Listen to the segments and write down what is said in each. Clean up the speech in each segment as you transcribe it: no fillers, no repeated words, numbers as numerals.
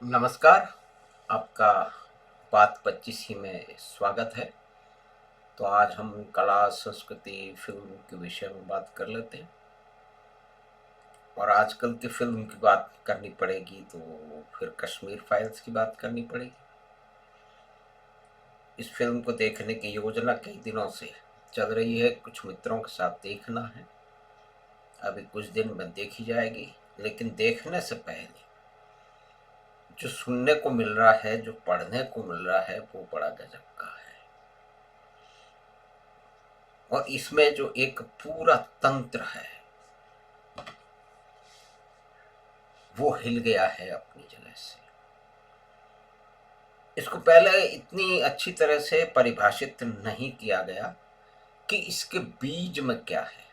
नमस्कार, आपका बात 25 ही में स्वागत है। तो आज हम कला, संस्कृति, फ़िल्म के विषय में बात कर लेते हैं। और आजकल की फ़िल्म की बात करनी पड़ेगी तो फिर कश्मीर फाइल्स की बात करनी पड़ेगी। इस फ़िल्म को देखने की योजना कई दिनों से चल रही है, कुछ मित्रों के साथ देखना है। अभी कुछ दिन में देखी जाएगी, लेकिन देखने से पहले जो सुनने को मिल रहा है, जो पढ़ने को मिल रहा है, वो बड़ा गज़ब का है। और इसमें जो एक पूरा तंत्र है, वो हिल गया है अपनी जगह से। इसको पहले इतनी अच्छी तरह से परिभाषित नहीं किया गया कि इसके बीज में क्या है।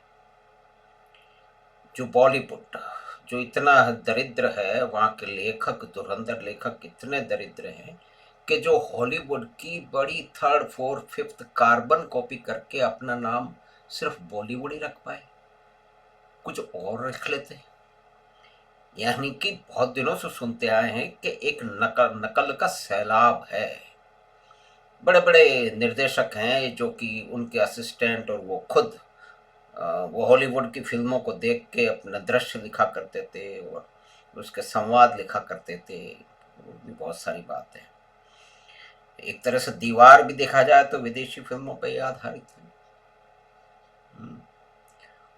जो बॉलीवुड, जो इतना दरिद्र है, वहाँ के लेखक, धुरंधर लेखक इतने दरिद्र हैं कि जो हॉलीवुड की बड़ी third, fourth, fifth carbon copy करके अपना नाम सिर्फ बॉलीवुड ही रख पाए, कुछ और रख लेते हैं। यानी कि बहुत दिनों से सुनते आए हैं कि एक नकल नकल का सैलाब है। बड़े बड़े निर्देशक हैं जो कि उनके असिस्टेंट और वो खुद वो हॉलीवुड की फिल्मों को देख के अपना दृश्य लिखा करते थे और उसके संवाद लिखा करते थे। वो भी बहुत सारी बात है। एक तरह से दीवार भी देखा जाए तो विदेशी फिल्मों पर ही आधारित है। हम्म।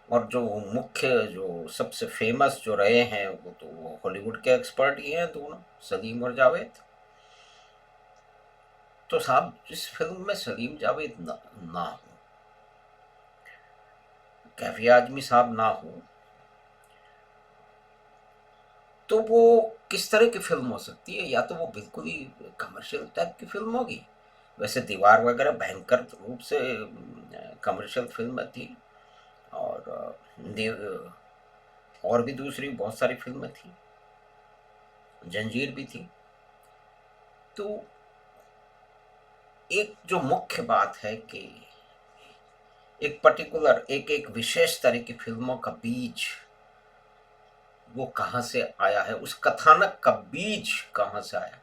और जो मुख्य, जो सबसे फेमस जो रहे हैं, वो तो वो हॉलीवुड के एक्सपर्ट ही हैं दोनों, सलीम और जावेद। तो साहब, इस फिल्म में सलीम जावेद ना हो, कैफी आजमी साहब ना हो, तो वो किस तरह की फिल्म हो सकती है? या तो वो बिल्कुल ही कमर्शियल टाइप की फिल्म होगी। वैसे दीवार वगैरह भयंकर रूप से कमर्शियल फिल्म थी। और और भी दूसरी बहुत सारी फिल्में थी, जंजीर भी थी। तो एक जो मुख्य बात है कि एक पर्टिकुलर, एक एक विशेष तरह की फिल्मों का बीज वो कहाँ से आया है, उस कथानक का बीज कहाँ से आया,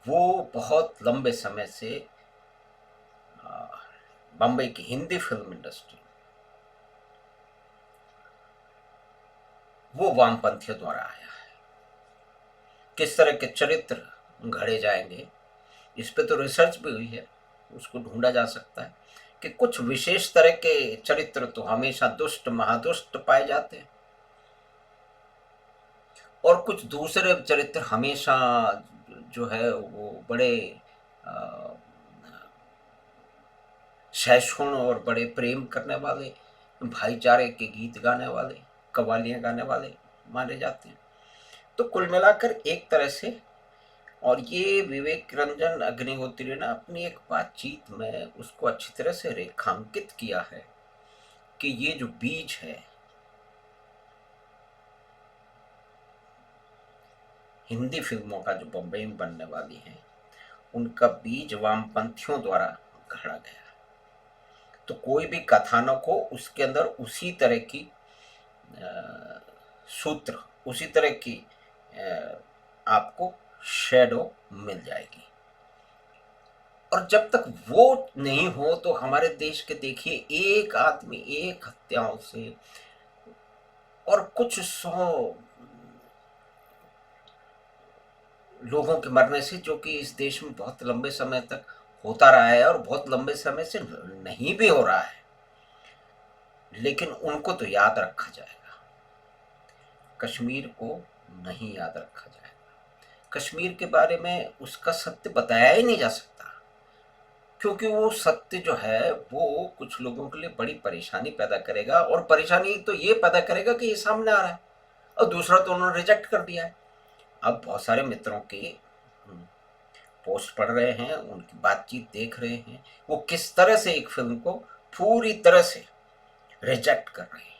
वो बहुत लंबे समय से बम्बई की हिंदी फिल्म इंडस्ट्री, वो वामपंथियों द्वारा आया है। किस तरह के चरित्र घड़े जाएंगे, इस पे तो रिसर्च भी हुई है, उसको ढूंढा जा सकता है कि कुछ विशेष तरह के चरित्र तो हमेशा दुष्ट, महादुष्ट पाए जाते हैं, और कुछ दूसरे चरित्र हमेशा जो है वो बड़े अ, सहिष्णु और बड़े प्रेम करने वाले, भाईचारे के गीत गाने वाले, कव्वालियाँ गाने वाले माने जाते हैं। तो कुल मिलाकर एक तरह से, और ये विवेक रंजन अग्निहोत्री ने अपनी एक बातचीत में उसको अच्छी तरह से रेखांकित किया है कि ये जो बीज है हिंदी फिल्मों का, जो बम्बई में बनने वाली है, उनका बीज वामपंथियों द्वारा गढ़ा गया। तो कोई भी कथानक हो, उसके अंदर उसी तरह की सूत्र, उसी तरह की आपको शेडो मिल जाएगी। और जब तक वो नहीं हो तो हमारे देश के देखिए, एक आदमी, एक हत्याओं से और कुछ सौ लोगों के मरने से, जो कि इस देश में बहुत लंबे समय तक होता रहा है और बहुत लंबे समय से नहीं भी हो रहा है, लेकिन उनको तो याद रखा जाएगा, कश्मीर को नहीं याद रखा जाएगा। कश्मीर के बारे में उसका सत्य बताया ही नहीं जा सकता, क्योंकि वो सत्य जो है वो कुछ लोगों के लिए बड़ी परेशानी पैदा करेगा, और परेशानी तो ये पैदा करेगा कि ये सामने आ रहा है, और दूसरा तो उन्होंने रिजेक्ट कर दिया है। अब बहुत सारे मित्रों की पोस्ट पढ़ रहे हैं, उनकी बातचीत देख रहे हैं, वो किस तरह से एक फिल्म को पूरी तरह से रिजेक्ट कर रहे हैं।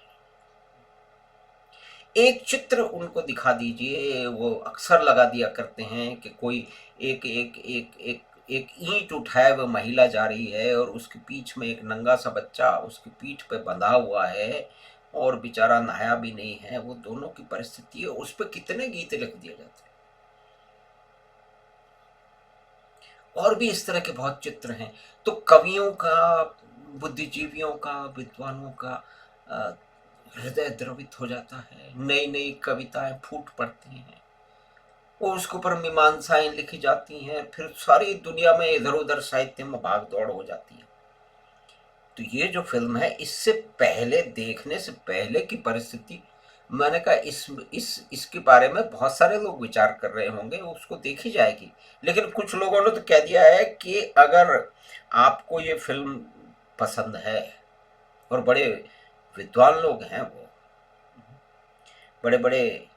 एक चित्र उनको दिखा दीजिए, वो अक्सर लगा दिया करते हैं कि कोई एक एक एक एक एक ईंट उठाए हुए महिला जा रही है और उसके पीठ में एक नंगा सा बच्चा उसकी पीठ पे बंधा हुआ है, और बेचारा नहाया भी नहीं है। वो दोनों की परिस्थिति है, उस पर कितने गीत लिख दिए जाते हैं। और भी इस तरह के बहुत चित्र हैं। तो कवियों का, बुद्धिजीवियों का, विद्वानों का अ, हृदय द्रवित हो जाता है, नई नई कविताएं फूट पड़ती हैं, और उसके ऊपर मीमांसाएं लिखी जाती हैं, फिर सारी दुनिया में इधर उधर साहित्य में भाग दौड़ हो जाती है। तो ये जो फिल्म है, इससे पहले, देखने से पहले की परिस्थिति, मैंने कहा इसके बारे में बहुत सारे लोग विचार कर रहे होंगे, उसको देखी जाएगी। लेकिन कुछ लोगों ने तो कह दिया है कि अगर आपको ये फिल्म पसंद है, और बड़े विद्वान लोग हैं वो, बड़े बड़े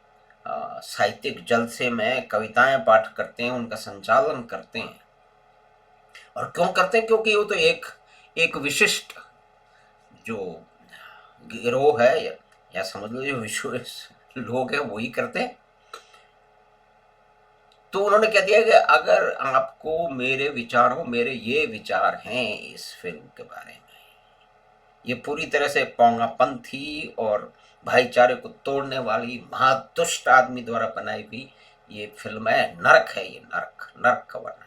साहित्यिक जलसे में कविताएं पाठ करते हैं, उनका संचालन करते हैं। और क्यों करते हैं? क्योंकि वो तो एक एक विशिष्ट जो गिरोह है, या समझ लो जो विश्व लोग हैं, वही करते हैं। तो उन्होंने कह दिया कि अगर आपको मेरे विचारों, मेरे ये विचार हैं इस फिल्म के बारे में, ये पूरी तरह से पौंगापंथी और भाईचारे को तोड़ने वाली महादुष्ट आदमी द्वारा बनाई हुई ये फिल्म है, नरक है, ये नरक, नरक का वर्णन।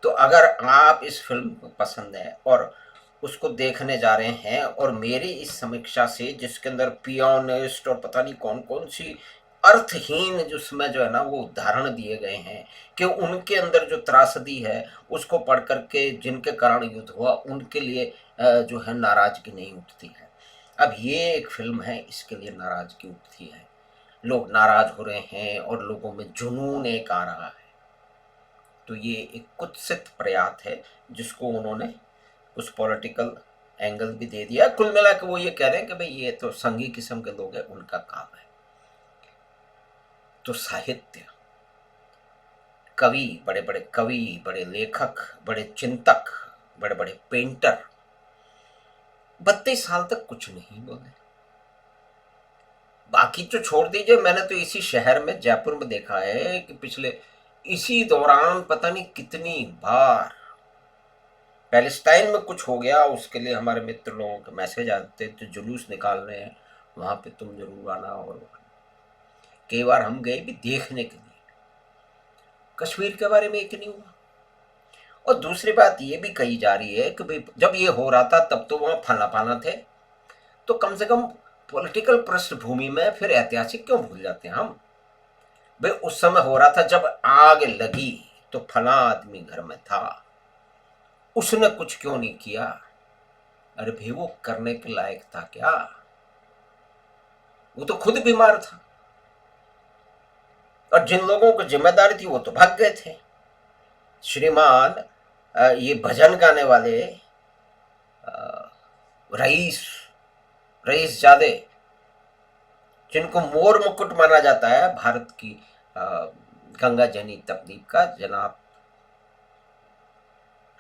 तो अगर आप इस फिल्म को पसंद है और उसको देखने जा रहे हैं, और मेरी इस समीक्षा से, जिसके अंदर पियोनिस्ट और पता नहीं कौन कौन सी अर्थहीन जिसमें जो है ना वो उदाहरण दिए गए हैं, कि उनके अंदर जो त्रासदी है उसको पढ़ करके जिनके कारण युद्ध हुआ उनके लिए जो है नाराजगी नहीं उठती है। अब ये एक फिल्म है, इसके लिए नाराजगी उठती है, लोग नाराज हो रहे हैं और लोगों में जुनून एक आ रहा है। तो ये एक कुत्सित प्रयास है जिसको उन्होंने कुछ पॉलिटिकल एंगल भी दे दिया। कुल मिला के वो ये कह रहे हैं कि भाई ये तो संघी किस्म के लोग हैं, उनका काम है। तो साहित्य, कवि, बड़े बड़े कवि, बड़े लेखक, बड़े चिंतक, बड़े बड़े पेंटर 32 साल तक कुछ नहीं बोले। बाकी तो छोड़ दीजिए, मैंने तो इसी शहर में, जयपुर में देखा है कि पिछले इसी दौरान पता नहीं कितनी बार पैलेस्टाइन में कुछ हो गया, उसके लिए हमारे मित्र लोगों के मैसेज आते थे, जुलूस निकाल रहे हैं, वहां पे तुम जरूर आना। और कई बार हम गए भी देखने के लिए। कश्मीर के बारे में एक नहीं हुआ। और दूसरी बात ये भी कही जा रही है कि भाई जब ये हो रहा था तब तो वहां फला फाना थे, तो कम से कम पॉलिटिकल पृष्ठभूमि में फिर ऐतिहासिक क्यों भूल जाते हैं हम? भाई उस समय हो रहा था जब आग लगी तो फला आदमी घर में था, उसने कुछ क्यों नहीं किया? अरे भाई वो करने के लायक था क्या? वो तो खुद बीमार था, और जिन लोगों को जिम्मेदारी थी वो तो भाग गए थे। श्रीमान ये भजन गाने वाले रईस रईस जादे, जिनको मोर मुकुट माना जाता है भारत की गंगा जनी तकलीफ का, जनाब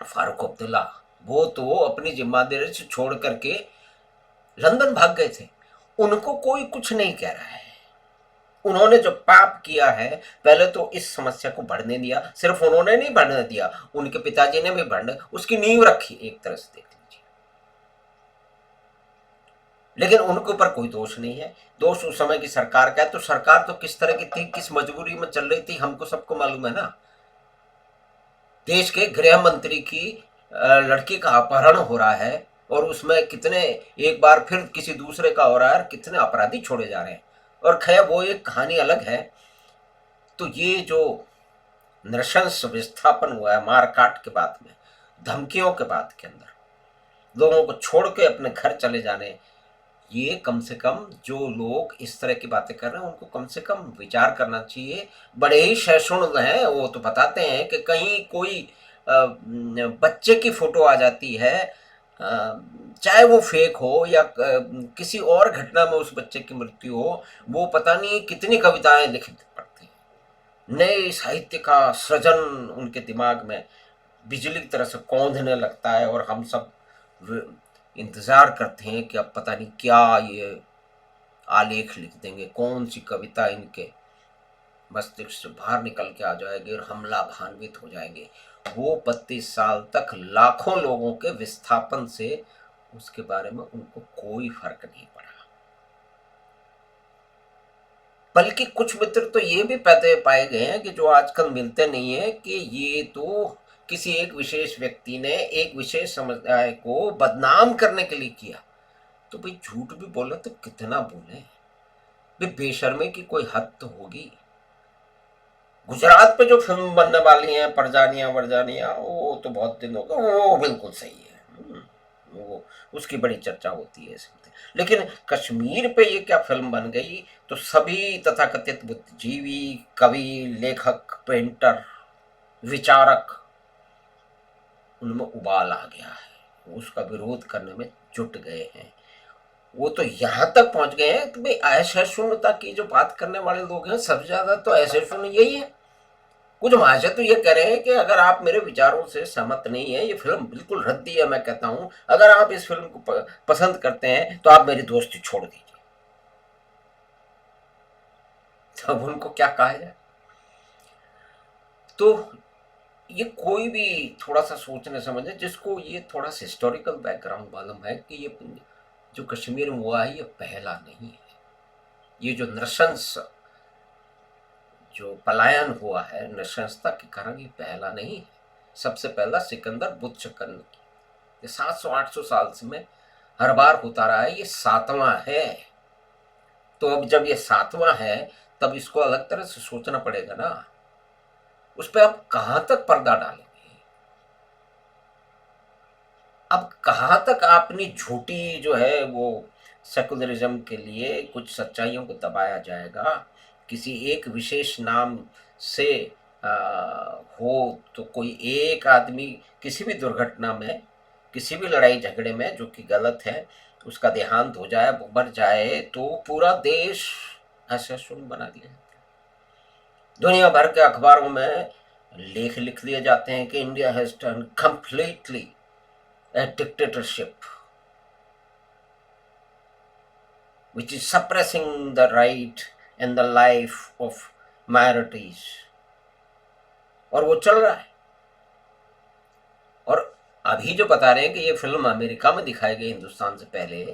फारूक अब्दुल्ला, वो तो अपनी जिम्मेदारी से छोड़ करके लंदन भाग गए थे। उनको कोई कुछ नहीं कह रहा है। उन्होंने जो पाप किया है, पहले तो इस समस्या को बढ़ने दिया, सिर्फ उन्होंने नहीं बढ़ने दिया, उनके पिताजी ने भी बढ़ने उसकी नींव रखी, एक तरह से देख लीजिए। लेकिन उनके ऊपर कोई दोष नहीं है। दोष उस समय की सरकार का है। तो सरकार तो किस तरह की थी, किस मजबूरी में चल रही थी, हमको सबको मालूम है ना। देश के गृह मंत्री की लड़की का अपहरण हो रहा है, और उसमें कितने, एक बार फिर किसी दूसरे का हो रहा है, और कितने अपराधी छोड़े जा रहे हैं। और खैर वो एक कहानी अलग है। तो ये जो नृशंस विस्थापन हुआ है मारकाट के बाद में, धमकियों के बाद के अंदर, लोगों को छोड़ के अपने घर चले जाने, ये कम से कम जो लोग इस तरह की बातें कर रहे हैं उनको कम से कम विचार करना चाहिए। बड़े ही सहिष्णु हैं वो, तो बताते हैं कि कहीं कोई बच्चे की फोटो आ जाती है, चाहे वो फेक हो या किसी और घटना में उस बच्चे की मृत्यु हो, वो पता नहीं कितनी कविताएं लिख पड़ती हैं। नए साहित्य का सृजन उनके दिमाग में बिजली की तरह से कौंधने लगता है, और हम सब इंतजार करते हैं कि अब पता नहीं क्या ये आलेख लिख देंगे, कौन सी कविता इनके मस्तिष्क से बाहर निकल के आ जाएगी और हम लाभान्वित हो जाएंगे। वो 32 साल तक लाखों लोगों के विस्थापन से, उसके बारे में उनको कोई फर्क नहीं पड़ा। बल्कि कुछ मित्र तो ये भी पाए गए हैं कि जो आजकल मिलते नहीं है, कि ये तो किसी एक विशेष व्यक्ति ने एक विशेष समुदाय को बदनाम करने के लिए किया, तो भाई झूठ भी बोले तो कितना बोले भाई, बेशर्मी की कोई हद तो होगी। गुजरात पे जो फिल्म बनने वाली है परजानिया वर्जानिया, वो तो बहुत दिन हो गए, वो बिल्कुल सही है। वो उसकी बड़ी चर्चा होती है इसमें। लेकिन कश्मीर पे ये क्या फिल्म बन गई, तो सभी तथाकथित बुद्धिजीवी, कवि, लेखक, पेंटर, विचारक, उनमें उबाल आ गया है, उसका विरोध करने में जुट गए हैं। वो तो यहाँ तक पहुंच गए हैं कि भाई असहिष्णुता की जो बात करने वाले लोग हैं, सबसे ज्यादा तो असहिष्णु यही है। कुछ भाषा तो ये कह रहे हैं कि अगर आप मेरे विचारों से सहमत नहीं है, ये फिल्म बिल्कुल रद्दी है। मैं कहता हूं अगर आप इस फिल्म को पसंद करते हैं तो आप मेरी दोस्ती छोड़ दीजिए। अब उनको क्या कहा जाए। तो ये कोई भी थोड़ा सा सोचने समझे, जिसको ये थोड़ा सा हिस्टोरिकल बैकग्राउंड मालूम है कि ये जो कश्मीर में हुआ है ये पहला नहीं है। ये जो नृशंस जो पलायन हुआ है नृशंसता के कारण, ये पहला नहीं है। सबसे पहला सिकंदर बुत शकन ये 700-800 साल से में हर बार होता रहा है, ये 7वां है। तो अब जब ये 7वां है तब इसको अलग तरह से सोचना पड़ेगा ना। उस पर आप कहां तक पर्दा डालेंगे, अब कहां तक अपनी झूठी जो है वो सेकुलरिज्म के लिए कुछ सच्चाइयों को दबाया जाएगा। किसी एक विशेष नाम से हो तो कोई एक आदमी किसी भी दुर्घटना में, किसी भी लड़ाई झगड़े में जो कि गलत है, उसका देहांत हो जाए, वो मर जाए, तो पूरा देश ऐसा सुन बना दिया जाता है। दुनिया भर के अखबारों में लेख लिख दिए जाते हैं कि India has turn completely a dictatorship which is suppressing the right and the life of minorities, और वो चल रहा है। और अभी जो बता रहे हैं कि ये फिल्म अमेरिका में दिखाई गई हिंदुस्तान से पहले,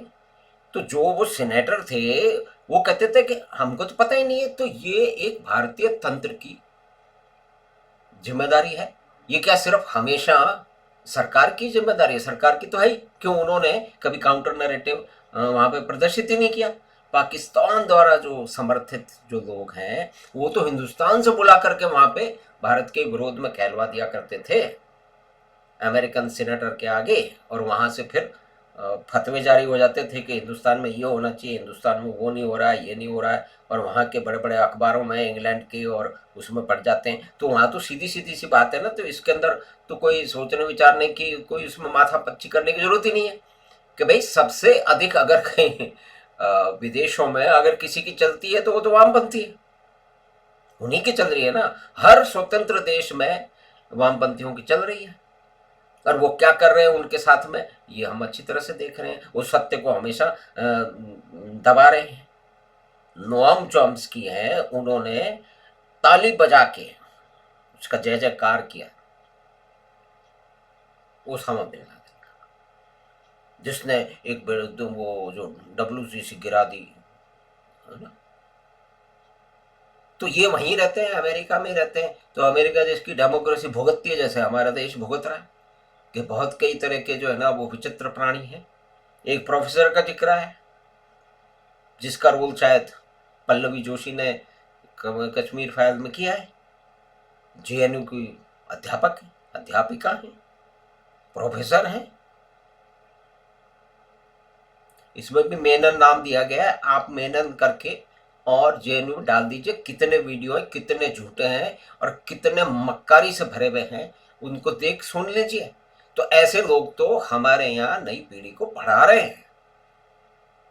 तो जो वो सीनेटर थे वो कहते थे कि हमको तो पता ही नहीं है। तो ये एक भारतीय तंत्र की जिम्मेदारी है। ये क्या सिर्फ हमेशा सरकार की जिम्मेदारी है? सरकार की तो है ही, क्यों उन्होंने कभी काउंटर नैरेटिव वहां पे प्रदर्शित ही नहीं किया। पाकिस्तान द्वारा जो समर्थित जो लोग हैं वो तो हिंदुस्तान से बुला करके वहां पे भारत के विरोध में कहलवा दिया करते थे अमेरिकन सीनेटर के आगे, और वहां से फिर फतवे जारी हो जाते थे कि हिंदुस्तान में ये होना चाहिए, हिंदुस्तान में वो नहीं हो रहा है, ये नहीं हो रहा है, और वहाँ के बड़े बड़े अखबारों में इंग्लैंड के और उसमें पढ़ जाते हैं। तो वहाँ तो सीधी सीधी सी बात है ना, तो इसके अंदर तो कोई सोचने विचारने की, कोई उसमें माथा पच्ची करने की जरूरत ही नहीं है कि भाई सबसे अधिक अगर कहीं विदेशों में अगर किसी की चलती है तो वो तो वामपंथी है, उन्हीं की चल रही है ना। हर स्वतंत्र देश में वामपंथियों की चल रही है, और वो क्या कर रहे हैं उनके साथ में ये हम अच्छी तरह से देख रहे हैं। वो सत्य को हमेशा दबा रहे हैं। नोआम चॉम्स्की है, उन्होंने ताली बजा के उसका जय जयकार किया ओसामा बिन लादेन का, जिसने एक वो जो WCC गिरा दी है ना। तो ये वहीं रहते हैं, अमेरिका में रहते हैं। तो अमेरिका जिसकी डेमोक्रेसी भुगतती है, जैसे हमारा देश भुगत रहा है कि बहुत कई तरह के जो है ना वो विचित्र प्राणी हैं। एक प्रोफेसर का जिक्र है जिसका रोल शायद पल्लवी जोशी ने कश्मीर फाइल में किया है। JNU की अध्यापक है, अध्यापिका है, प्रोफेसर है। इसमें भी मेनन नाम दिया गया है, आप मेनन करके और JNU में डाल दीजिए कितने वीडियो हैं, कितने झूठे हैं और कितने मक्कारी से भरे हुए हैं, उनको देख सुन लीजिए। तो ऐसे लोग तो हमारे यहाँ नई पीढ़ी को पढ़ा रहे हैं,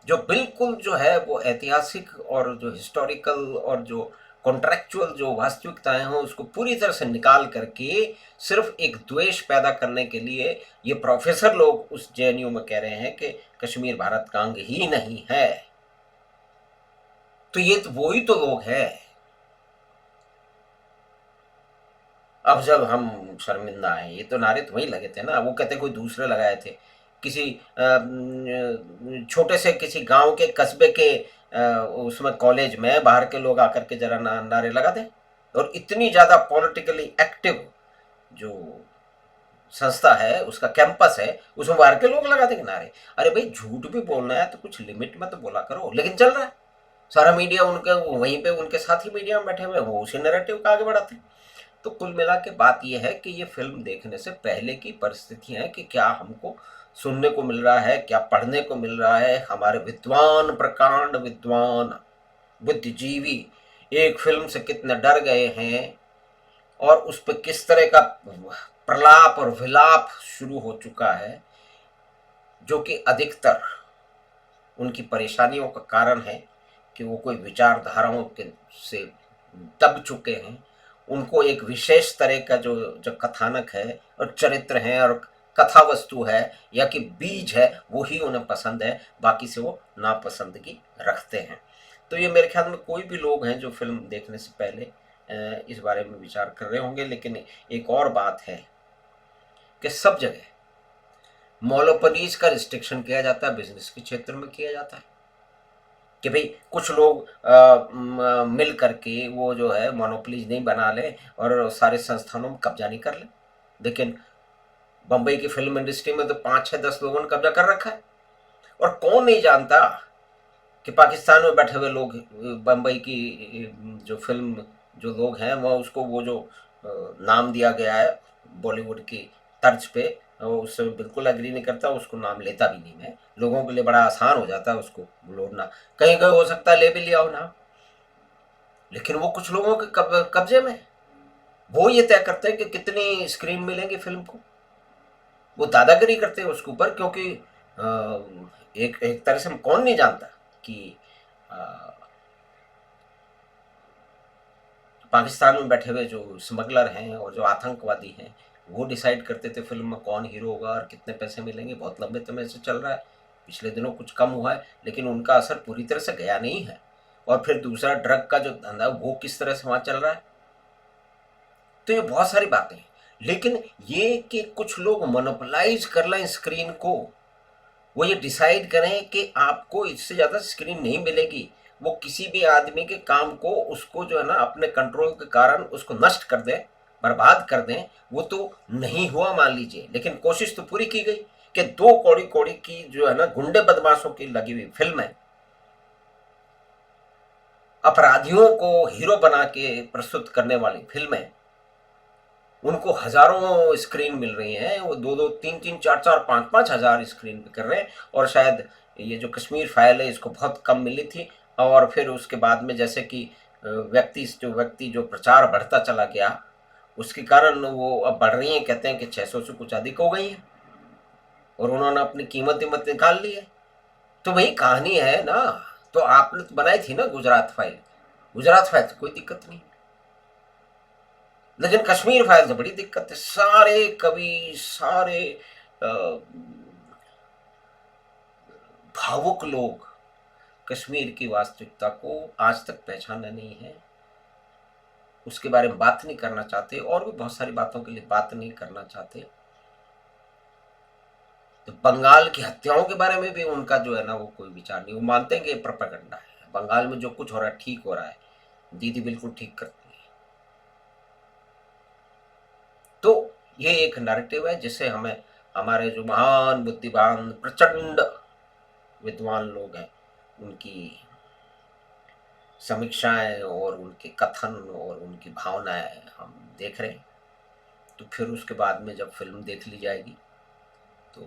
जो बिल्कुल जो है वो ऐतिहासिक और जो हिस्टोरिकल और जो कॉन्ट्रेक्चुअल जो वास्तविकताएं हैं उसको पूरी तरह से निकाल करके सिर्फ एक द्वेष पैदा करने के लिए ये प्रोफेसर लोग उस JNU में कह रहे हैं कि कश्मीर भारत का अंग ही नहीं है। तो ये तो वही तो लोग हैं। अब जब हम शर्मिंदा हैं, ये तो नारे तो वही लगे थे ना, वो कहते कोई दूसरे लगाए थे, किसी छोटे से किसी गांव के कस्बे के उसमें कॉलेज में बाहर के लोग आकर के जरा नारे लगा दें। और इतनी ज़्यादा पॉलिटिकली एक्टिव जो संस्था है, उसका कैंपस है, उसमें बाहर के लोग लगा देंगे नारे। अरे भाई झूठ भी बोलना है तो कुछ लिमिट में तो बोला करो, लेकिन चल रहा है सारा मीडिया उनके वहीं पे, उनके साथ ही मीडिया में बैठे हुए हैं, वो उसी नैरेटिव को आगे बढ़ाते हैं। तो कुल मिला के बात यह है कि ये फिल्म देखने से पहले की परिस्थितियां हैं कि क्या हमको सुनने को मिल रहा है, क्या पढ़ने को मिल रहा है, हमारे विद्वान, प्रकांड विद्वान, बुद्धिजीवी एक फिल्म से कितने डर गए हैं और उस पर किस तरह का प्रलाप और विलाप शुरू हो चुका है, जो कि अधिकतर उनकी परेशानियों का कारण है कि वो कोई विचारधाराओं के से दब चुके हैं। उनको एक विशेष तरह का जो जो कथानक है और चरित्र है और कथा वस्तु है या कि बीज है, वो ही उन्हें पसंद है, बाकी से वो नापसंदगी रखते हैं। तो ये मेरे ख्याल में कोई भी लोग हैं जो फिल्म देखने से पहले इस बारे में विचार कर रहे होंगे। लेकिन एक और बात है कि सब जगह मोनोपोलीज का रिस्ट्रिक्शन किया जाता है, बिजनेस के क्षेत्र में किया जाता है कि भाई कुछ लोग मिल करके वो जो है मोनोपोलीज नहीं बना लें और सारे संस्थानों में कब्जा नहीं कर लें। लेकिन बम्बई की फिल्म इंडस्ट्री में तो 5 6 10 लोगों ने कब्जा कर रखा है, और कौन नहीं जानता कि पाकिस्तान में बैठे हुए लोग बम्बई की जो फिल्म जो लोग हैं वो उसको वो जो नाम दिया गया है बॉलीवुड की तर्ज पे, उससे बिल्कुल एग्री नहीं करता, उसको नाम लेता भी नहीं मैं। लोगों के लिए बड़ा आसान हो जाता है उसको लोडना, कहीं कहीं हो सकता है ले भी लिया हो ना, लेकिन वो कुछ लोगों के कब्जे में। वो ये तय करते हैं कि कितनी स्क्रीन मिलेंगी फिल्म को, वो दादागिरी करते हैं उसके ऊपर, क्योंकि एक एक तरह से कौन नहीं जानता कि पाकिस्तान में बैठे हुए जो स्मगलर हैं और जो आतंकवादी हैं वो डिसाइड करते थे फिल्म में कौन हीरो होगा और कितने पैसे मिलेंगे। बहुत लंबे समय से चल रहा है, पिछले दिनों कुछ कम हुआ है, लेकिन उनका असर पूरी तरह से गया नहीं है। और फिर दूसरा ड्रग का जो धंधा वो किस तरह से वहाँ चल रहा है। तो ये बहुत सारी बातें हैं, लेकिन ये कि कुछ लोग मोनोपोलाइज कर लें स्क्रीन को, वो ये डिसाइड करें कि आपको इससे ज़्यादा स्क्रीन नहीं मिलेगी, वो किसी भी आदमी के काम को उसको जो है ना अपने कंट्रोल के कारण उसको नष्ट कर दें, बर्बाद कर दें, वो तो नहीं हुआ मान लीजिए, लेकिन कोशिश तो पूरी की गई कि 2 कौड़ी कौड़ी की जो है ना गुंडे बदमाशों की लगी हुई फिल्म है, अपराधियों को हीरो बना के प्रस्तुत करने वाली फिल्में, उनको हजारों स्क्रीन मिल रही हैं, वो 2 2 3 3 4 4 5 5 हजार स्क्रीन पे कर रहे हैं। और शायद ये जो कश्मीर फाइल है इसको बहुत कम मिली थी, और फिर उसके बाद में जैसे कि व्यक्ति जो प्रचार बढ़ता चला गया उसके कारण वो अब बढ़ रही हैं, कहते हैं कि 600 से कुछ अधिक हो गई है और उन्होंने अपनी कीमत निकाल ली है। तो वही कहानी है ना। तो आपने तो बनाई थी ना गुजरात फाइल, गुजरात फाइल तो कोई दिक्कत नहीं, लेकिन कश्मीर फाइल से बड़ी दिक्कत है। सारे कवि, सारे भावुक लोग कश्मीर की वास्तविकता को आज तक पहचाना नहीं है, उसके बारे में बात नहीं करना चाहते, और भी बहुत सारी बातों के लिए बात नहीं करना चाहते। तो बंगाल की हत्याओं के बारे में भी उनका जो है ना वो कोई विचार नहीं, वो मानते हैं कि ये प्रोपेगेंडा है, बंगाल में जो कुछ हो रहा है ठीक हो रहा है, दीदी बिल्कुल ठीक करती है। तो ये एक नैरेटिव है जिसे हमें हमारे जो महान बुद्धिमान प्रचंड विद्वान लोग हैं उनकी समीक्षाएं और उनके कथन और उनकी भावनाएं हम देख रहे हैं। तो फिर उसके बाद में जब फिल्म देख ली जाएगी तो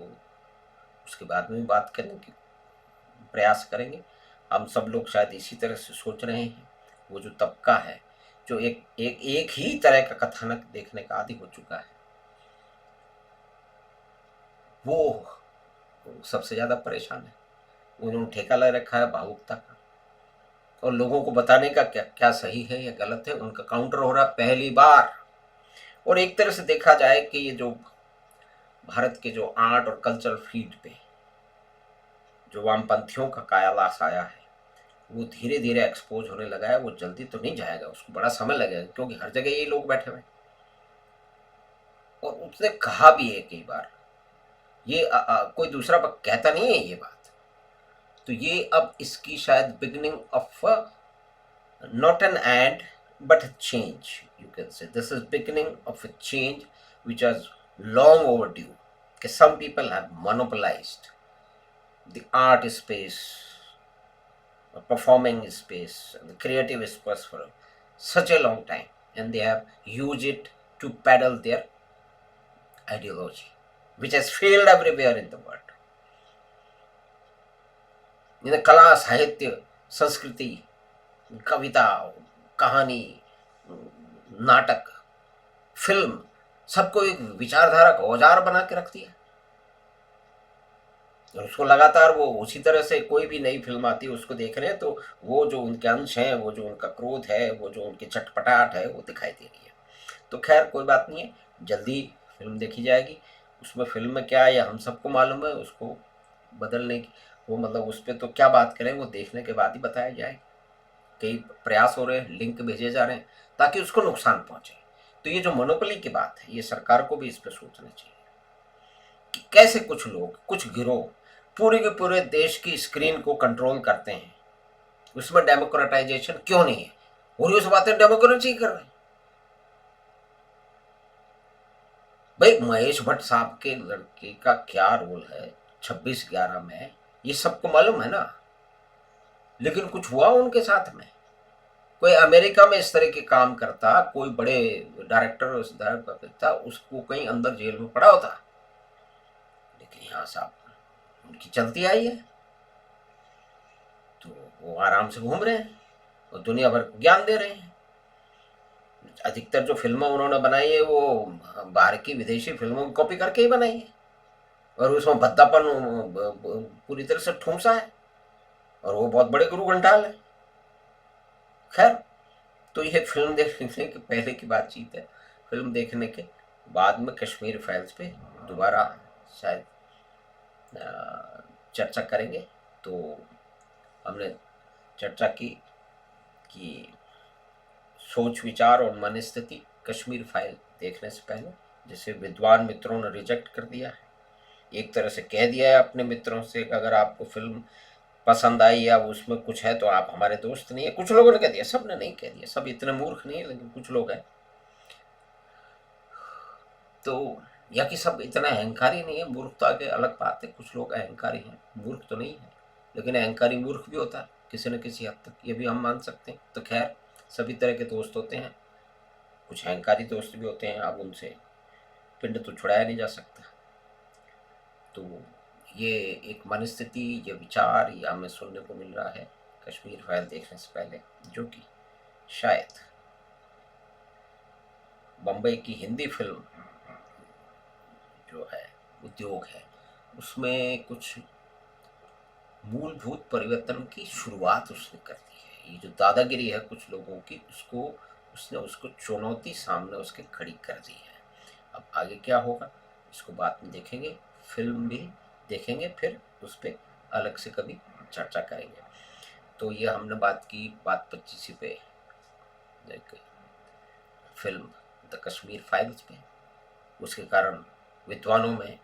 उसके बाद में भी बात करने की प्रयास करेंगे। हम सब लोग शायद इसी तरह से सोच रहे हैं। वो जो तबका है जो एक ही तरह का कथानक देखने का आदी हो चुका है, वो सबसे ज़्यादा परेशान है। उन्होंने ठेका ले रखा है भावुकता का, और लोगों को बताने का क्या क्या सही है या गलत है, उनका काउंटर हो रहा है पहली बार। और एक तरह से देखा जाए कि ये जो भारत के जो आर्ट और कल्चरल फील्ड पे जो वामपंथियों का कायालाश आया है वो धीरे धीरे एक्सपोज होने लगा है। वो जल्दी तो नहीं जाएगा, उसको बड़ा समय लगेगा, क्योंकि हर जगह ये लोग बैठे हुए। और उसने कहा भी है कई बार, ये कोई दूसरा कहता नहीं है ये बात। तो ये अब इसकी शायद beginning of not an end but a change, you can say this is beginning of a change which has long overdue. Because some people have monopolized the art space, performing space, the creative space for such a long time, and they have used it to peddle their ideology, which has failed everywhere in the world. In the कला साहित्य संस्कृति, कविता, कहानी, नाटक, film, सबको एक विचारधारा का औजार बना के रख दिया। और उसको लगातार वो उसी तरह से कोई भी नई फिल्म आती है उसको देख रहे हैं, तो वो जो उनके अंश हैं, वो जो उनका क्रोध है, वो जो उनकी चटपटाहट है, वो दिखाई दे रही है। तो खैर कोई बात नहीं है, जल्दी फिल्म देखी जाएगी। उसमें फिल्म में क्या है या हम सबको मालूम है, उसको बदलने की वो मतलब उस पर तो क्या बात करें, वो देखने के बाद ही बताया जाए। कई प्रयास हो रहे हैं, लिंक भेजे जा रहे हैं ताकि उसको नुकसान पहुंचे। तो ये जो मोनोपोली की बात है, ये सरकार को भी इस पर सोचना चाहिए कि कैसे कुछ लोग, कुछ गिरोह पूरे के पूरे देश की स्क्रीन को कंट्रोल करते हैं। उसमें डेमोक्रेटाइजेशन क्यों नहीं है? और ये सब बातें डेमोक्रेसी कर रहे हैं। भाई महेश भट्ट साहब के लड़के का क्या रोल है 26/11 में, ये सबको मालूम है ना। लेकिन कुछ हुआ उनके साथ में? कोई अमेरिका में इस तरह के काम करता, कोई बड़े डायरेक्टर था, उसको कहीं अंदर जेल में पड़ा होता। लेकिन यहाँ साहब उनकी चलती आई है, तो वो आराम से घूम रहे हैं और दुनिया भर को ज्ञान दे रहे हैं। अधिकतर जो फिल्में उन्होंने बनाई है वो बाहर की विदेशी फिल्मों की कॉपी करके ही बनाई है, और उसमें भद्दापन पूरी तरह से ठूंसा है, और वो बहुत बड़े गुरु घंटाल है। खैर, तो ये फिल्म देखने के पहले की बातचीत है। फिल्म देखने के बाद में कश्मीर फाइल्स पे दोबारा शायद चर्चा करेंगे। तो हमने चर्चा की कि सोच विचार और मन स्थिति कश्मीर फाइल देखने से पहले, जिसे विद्वान मित्रों ने रिजेक्ट कर दिया है। एक तरह से कह दिया है अपने मित्रों से कि अगर आपको फिल्म पसंद आई या उसमें कुछ है तो आप हमारे दोस्त नहीं है। कुछ लोगों ने कह दिया, सब ने नहीं कह दिया, सब इतने मूर्ख नहीं है, लेकिन कुछ लोग हैं। तो या कि सब इतना अहंकारी नहीं है, मूर्खता के अलग बात है। कुछ लोग अहंकारी हैं, मूर्ख तो नहीं है, लेकिन अहंकारी मूर्ख भी होता है किसी न किसी हद तक, ये भी हम मान सकते हैं। तो खैर, सभी तरह के दोस्त होते हैं, कुछ अहंकारी दोस्त भी होते हैं, अब उनसे पिंड तो छुड़ाया नहीं जा सकता। तो ये एक मनस्थिति, ये विचार, ये हमें सुनने को मिल रहा है कश्मीर फाइल देखने से पहले, जो कि शायद बम्बई की हिंदी फिल्म जो है, उद्योग है, उसमें कुछ मूलभूत परिवर्तन की शुरुआत उसने कर दी है। ये जो दादागिरी है कुछ लोगों की, उसको चुनौती सामने उसके खड़ी कर दी है। अब आगे क्या होगा इसको बाद में देखेंगे, फिल्म भी देखेंगे, फिर उस पर अलग से कभी चर्चा करेंगे। तो ये हमने बात की बात 25 पे, एक फिल्म द कश्मीर फाइल्स पे। उसके कारण विद्वानों में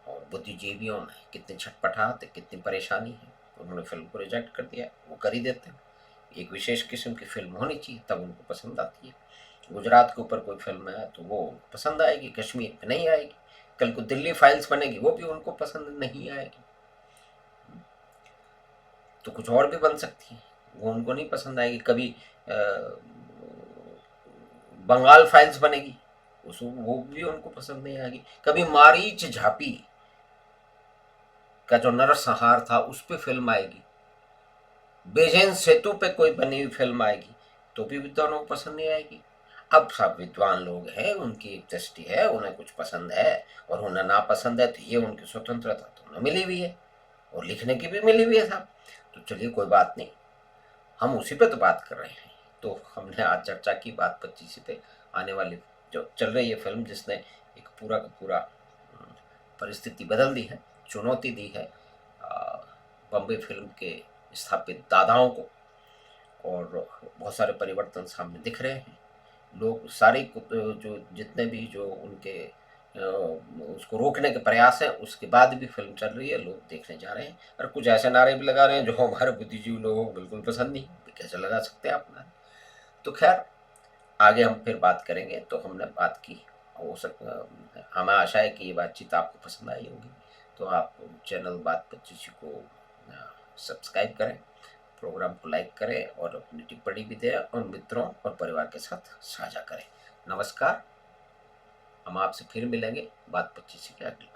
और बुद्धिजीवियों में कितनी छटपटाहट, कितनी परेशानी है। उन्होंने फिल्म को रिजेक्ट कर दिया, वो कर ही देते हैं। एक विशेष किस्म की फिल्म होनी चाहिए, तब उनको पसंद आती है। गुजरात के ऊपर कोई फिल्म है तो वो पसंद आएगी, कश्मीर पे नहीं आएगी। कल को दिल्ली फाइल्स बनेगी, वो भी उनको पसंद नहीं आएगी। तो कुछ और भी बन सकती है, वो उनको नहीं पसंद आएगी। कभी बंगाल फाइल्स बनेगी, वो भी उनको पसंद नहीं आएगी। कभी मारीच झापी का जो नरसंहार था उस पर फिल्म आएगी, बेजेन सेतु पे कोई बनी हुई फिल्म आएगी, तो भी विद्वानों को पसंद नहीं आएगी। अब सब विद्वान लोग हैं, उनकी एक दृष्टि है, उन्हें कुछ पसंद है और उन्हें नापसंद है, तो ये उनकी स्वतंत्रता तो उन्हें मिली हुई है और लिखने की भी मिली हुई है साहब। तो चलिए कोई बात नहीं, हम उसी पे तो बात कर रहे हैं। तो हमने आज चर्चा की बात 25 पे आने वाली जो चल रही है फिल्म, जिसने एक पूरा का पूरा परिस्थिति बदल दी है, चुनौती दी है बम्बई फिल्म के स्थापित दादाओं को, और बहुत सारे परिवर्तन सामने दिख रहे हैं। लोग सारे जो जितने भी जो उनके उसको रोकने के प्रयास हैं, उसके बाद भी फिल्म चल रही है, लोग देखने जा रहे हैं। और कुछ ऐसे नारे भी लगा रहे हैं जो हमारे बुद्धिजीवी लोगों को बिल्कुल पसंद नहीं, कैसे लगा सकते हैं आप नारे। तो खैर, आगे हम फिर बात करेंगे। तो हमने बात की हो हमें आशा है कि ये बातचीत आपको पसंद आई होगी। तो आप चैनल बात पच्चीसी को सब्सक्राइब करें, प्रोग्राम को लाइक करें और अपनी टिप्पणी भी दें और मित्रों और परिवार के साथ साझा करें। नमस्कार, हम आपसे फिर मिलेंगे बात पच्चीसी के अगले